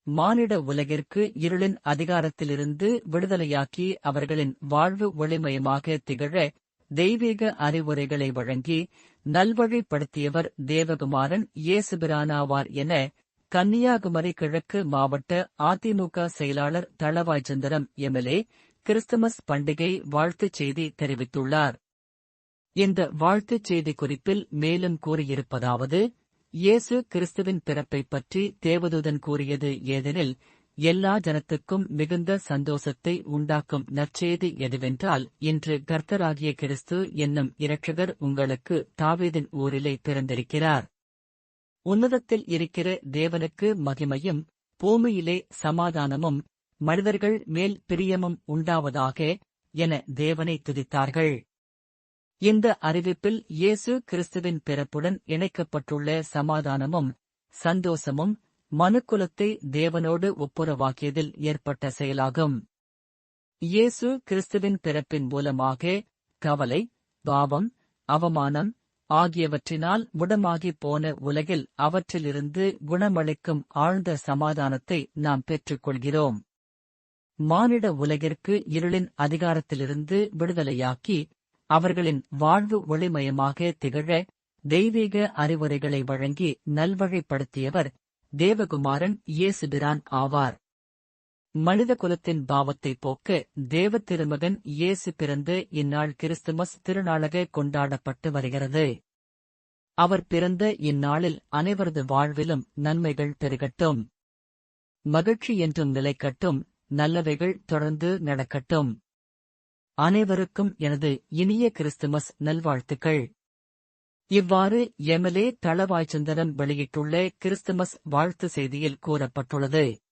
மானிட உலகிற்கு இருளின் அதிகாரத்திலிருந்து விடுதலையாக்கி அவர்களின் வாழ்வு ஒளிமயமாக திகழ தெய்வீக அறிவுரைகளை வழங்கி நல்வழிப்படுத்தியவர் தேவகுமாரன் இயேசுபிரானாவார் என கன்னியாகுமரி கிழக்கு மாவட்ட அதிமுக செயலாளர் தளவாய்ச்சந்திரம் எம்எல்ஏ கிறிஸ்துமஸ் பண்டிகை வாழ்த்துச் செய்தி தெரிவித்துள்ளார். இந்த வாழ்த்துச் செய்தி குறிப்பில் மேலும் கூறியிருப்பதாவது: இயேசு கிறிஸ்துவின் பிறப்பைப் பற்றி தேவதூதன் கூறியது ஏதெனில், எல்லா ஜனத்துக்கும் மிகுந்த சந்தோஷத்தை உண்டாக்கும் நற்செய்தி எதுவென்றால், இன்று கர்த்தராகிய கிறிஸ்து என்னும் இரட்சகர் உங்களுக்கு தாவீதின் ஊரிலே பிறந்திருக்கிறார். உன்னதத்தில் இருக்கிற தேவனுக்கு மகிமையும், பூமியிலே சமாதானமும், மனிதர்கள் மேல் பிரியமும் உண்டாவதாக என தேவனை துதித்தார்கள். இந்த அறிவிப்பில் இயேசு கிறிஸ்துவின் பிறப்புடன் இணைக்கப்பட்டுள்ள சமாதானமும் சந்தோஷமும் மனுக்குலத்தை தேவனோடு ஒப்புரவாக்கியதில் ஏற்பட்ட செயலாகும். இயேசு கிறிஸ்துவின் பிறப்பின் மூலமாக கவலை, பாவம், அவமானம் ஆகியவற்றினால் முடமாகிப் போன உலகில் அவற்றிலிருந்து குணமளிக்கும் ஆழ்ந்த சமாதானத்தை நாம் பெற்றுக்கொள்கிறோம். மானிட உலகிற்கு இருளின் அதிகாரத்திலிருந்து விடுதலையாக்கி அவர்களின் வாழ்வு ஒளிமயமாக திகழ தெய்வீக அறிவுரைகளை வழங்கி நல்வழிப்படுத்தியவர் தேவகுமாரன் இயேசுபிரான் ஆவார். மனித குலத்தின் பாவத்தை போக்க தேவ திருமகன் இயேசு பிறந்த இந்நாள் கிறிஸ்துமஸ் திருநாளாக கொண்டாடப்பட்டு வருகிறது. அவர் பிறந்த இந்நாளில் அனைவரது வாழ்விலும் நன்மைகள் பெருகட்டும், மகிழ்ச்சி என்றும் நிலைக்கட்டும், நல்லவைகள் தொடர்ந்து நடக்கட்டும். அனைவருக்கும் எனது இனிய கிறிஸ்துமஸ் நல்வாழ்த்துக்கள். இவ்வாறு எம்எல்ஏ தளவாய்ச்சந்திரன் வெளியிட்டுள்ள கிறிஸ்துமஸ் வாழ்த்து செய்தியில் கூறப்பட்டுள்ளது.